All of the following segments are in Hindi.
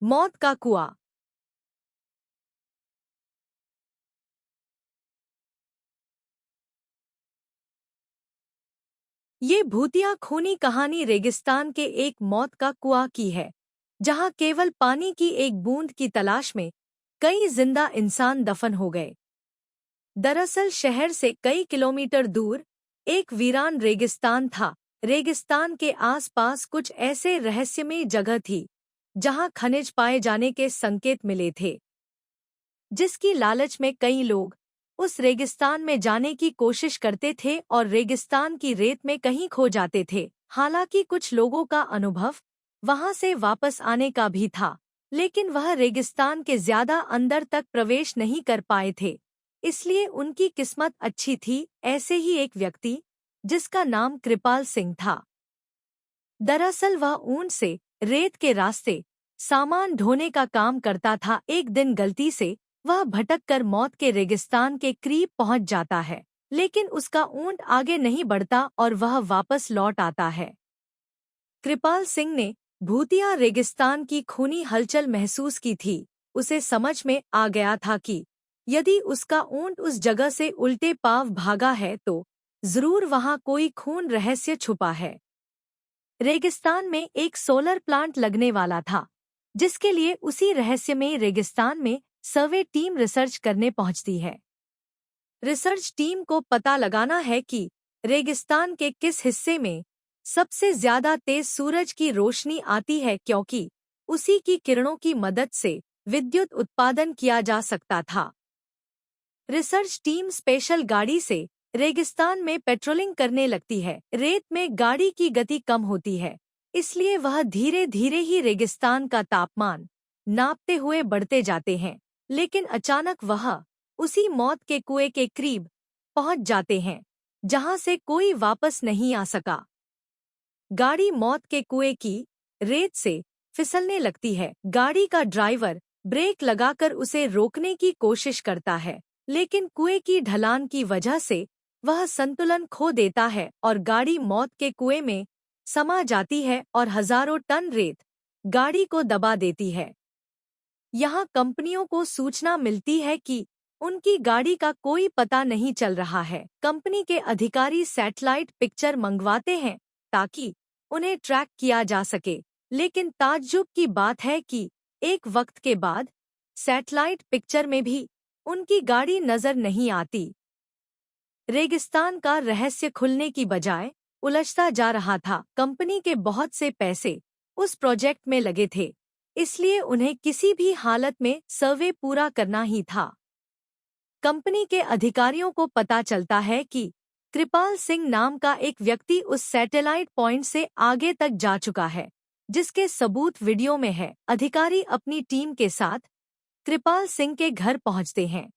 मौत का कुआं। ये भूतिया खूनी कहानी रेगिस्तान के एक मौत का कुआं की है, जहां केवल पानी की एक बूंद की तलाश में कई जिंदा इंसान दफन हो गए। दरअसल शहर से कई किलोमीटर दूर एक वीरान रेगिस्तान था। रेगिस्तान के आसपास कुछ ऐसे रहस्यमय जगह थी जहां खनिज पाए जाने के संकेत मिले थे, जिसकी लालच में कई लोग उस रेगिस्तान में जाने की कोशिश करते थे और रेगिस्तान की रेत में कहीं खो जाते थे। हालांकि कुछ लोगों का अनुभव वहां से वापस आने का भी था, लेकिन वह रेगिस्तान के ज्यादा अंदर तक प्रवेश नहीं कर पाए थे, इसलिए उनकी किस्मत अच्छी थी। ऐसे ही एक व्यक्ति जिसका नाम कृपाल सिंह था। दरअसल वह ऊंट से रेत के रास्ते सामान ढोने का काम करता था। एक दिन गलती से वह भटक कर मौत के रेगिस्तान के करीब पहुंच जाता है, लेकिन उसका ऊंट आगे नहीं बढ़ता और वह वापस लौट आता है। कृपाल सिंह ने भूतिया रेगिस्तान की खूनी हलचल महसूस की थी। उसे समझ में आ गया था कि यदि उसका ऊंट उस जगह से उल्टे पांव भागा है तो जरूर वहां कोई खून रहस्य छुपा है। रेगिस्तान में एक सोलर प्लांट लगने वाला था, जिसके लिए उसी रहस्यमय रेगिस्तान में सर्वे टीम रिसर्च करने पहुंचती है। रिसर्च टीम को पता लगाना है कि रेगिस्तान के किस हिस्से में सबसे ज्यादा तेज सूरज की रोशनी आती है, क्योंकि उसी की किरणों की मदद से विद्युत उत्पादन किया जा सकता था। रिसर्च टीम स्पेशल गाड़ी से रेगिस्तान में पेट्रोलिंग करने लगती है। रेत में गाड़ी की गति कम होती है, इसलिए वह धीरे धीरे ही रेगिस्तान का तापमान नापते हुए बढ़ते जाते हैं। लेकिन अचानक वह उसी मौत के कुएं के करीब पहुंच जाते हैं, जहां से कोई वापस नहीं आ सका। गाड़ी मौत के कुएं की रेत से फिसलने लगती है। गाड़ी का ड्राइवर ब्रेक लगाकर उसे रोकने की कोशिश करता है, लेकिन कुएं की ढलान की वजह से वह संतुलन खो देता है और गाड़ी मौत के कुएं में समा जाती है और हजारों टन रेत गाड़ी को दबा देती है। यहाँ कंपनियों को सूचना मिलती है कि उनकी गाड़ी का कोई पता नहीं चल रहा है। कंपनी के अधिकारी सैटेलाइट पिक्चर मंगवाते हैं ताकि उन्हें ट्रैक किया जा सके, लेकिन ताज्जुब की बात है कि एक वक्त के बाद सैटेलाइट पिक्चर में भी उनकी गाड़ी नजर नहीं आती। रेगिस्तान का रहस्य खुलने की बजाय उलझता जा रहा था। कंपनी के बहुत से पैसे उस प्रोजेक्ट में लगे थे, इसलिए उन्हें किसी भी हालत में सर्वे पूरा करना ही था। कंपनी के अधिकारियों को पता चलता है कि कृपाल सिंह नाम का एक व्यक्ति उस सैटेलाइट पॉइंट से आगे तक जा चुका है, जिसके सबूत वीडियो में है। अधिकारी अपनी टीम के साथ कृपाल सिंह के घर पहुंचते हैं।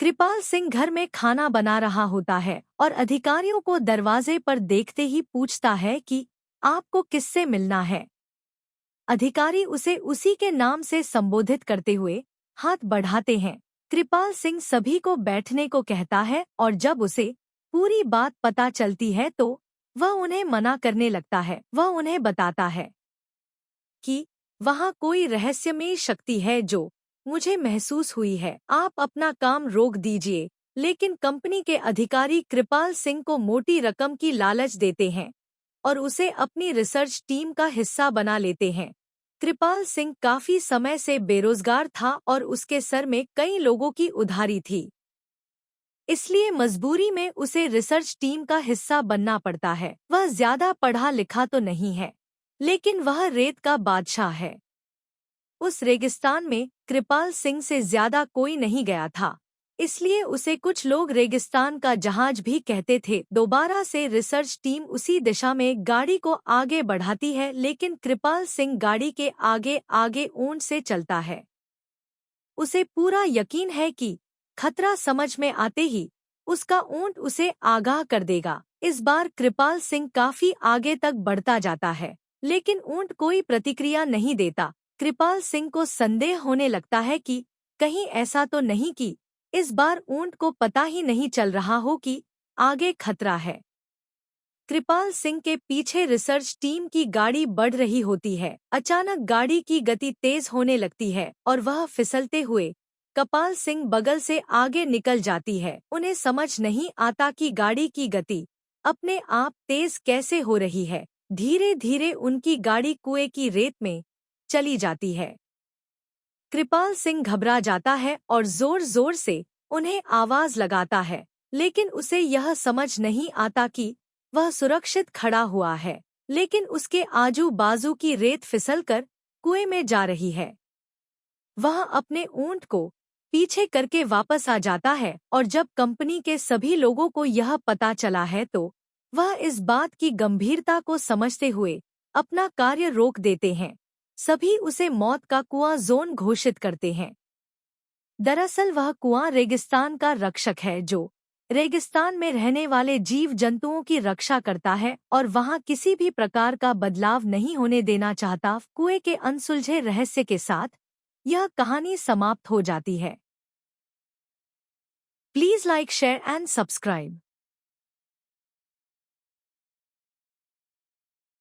कृपाल सिंह घर में खाना बना रहा होता है और अधिकारियों को दरवाजे पर देखते ही पूछता है कि आपको किससे मिलना है। अधिकारी उसे उसी के नाम से संबोधित करते हुए हाथ बढ़ाते हैं। कृपाल सिंह सभी को बैठने को कहता है और जब उसे पूरी बात पता चलती है तो वह उन्हें मना करने लगता है। वह उन्हें बताता है कि वहाँ कोई रहस्यमय शक्ति है जो मुझे महसूस हुई है। आप अपना काम रोक दीजिए। लेकिन कंपनी के अधिकारी कृपाल सिंह को मोटी रकम की लालच देते हैं और उसे अपनी रिसर्च टीम का हिस्सा बना लेते हैं। कृपाल सिंह काफी समय से बेरोजगार था और उसके सर में कई लोगों की उधारी थी, इसलिए मजबूरी में उसे रिसर्च टीम का हिस्सा बनना पड़ता है। वह ज्यादा पढ़ा लिखा तो नहीं है, लेकिन वह रेत का बादशाह है। उस रेगिस्तान में कृपाल सिंह से ज्यादा कोई नहीं गया था, इसलिए उसे कुछ लोग रेगिस्तान का जहाज भी कहते थे। दोबारा से रिसर्च टीम उसी दिशा में गाड़ी को आगे बढ़ाती है, लेकिन कृपाल सिंह गाड़ी के आगे आगे ऊंट से चलता है। उसे पूरा यकीन है कि खतरा समझ में आते ही उसका ऊंट उसे आगाह कर देगा। इस बार कृपाल सिंह काफी आगे तक बढ़ता जाता है, लेकिन ऊंट कोई प्रतिक्रिया नहीं देता। कृपाल सिंह को संदेह होने लगता है कि कहीं ऐसा तो नहीं कि इस बार ऊंट को पता ही नहीं चल रहा हो कि आगे खतरा है। कृपाल सिंह के पीछे रिसर्च टीम की गाड़ी बढ़ रही होती है। अचानक गाड़ी की गति तेज होने लगती है और वह फिसलते हुए कृपाल सिंह बगल से आगे निकल जाती है। उन्हें समझ नहीं आता कि गाड़ी की गति अपने आप तेज कैसे हो रही है। धीरे धीरे उनकी गाड़ी कुएं की रेत में चली जाती है। कृपाल सिंह घबरा जाता है और जोर जोर से उन्हें आवाज लगाता है, लेकिन उसे यह समझ नहीं आता कि वह सुरक्षित खड़ा हुआ है, लेकिन उसके आजू बाजू की रेत फिसलकर कुएं में जा रही है। वह अपने ऊंट को पीछे करके वापस आ जाता है और जब कंपनी के सभी लोगों को यह पता चला है तो वह इस बात की गंभीरता को समझते हुए अपना कार्य रोक देते हैं। सभी उसे मौत का कुआं जोन घोषित करते हैं। दरअसल वह कुआं रेगिस्तान का रक्षक है जो रेगिस्तान में रहने वाले जीव जंतुओं की रक्षा करता है और वहां किसी भी प्रकार का बदलाव नहीं होने देना चाहता। कुएं के अनसुलझे रहस्य के साथ यह कहानी समाप्त हो जाती है। Please like, share and subscribe.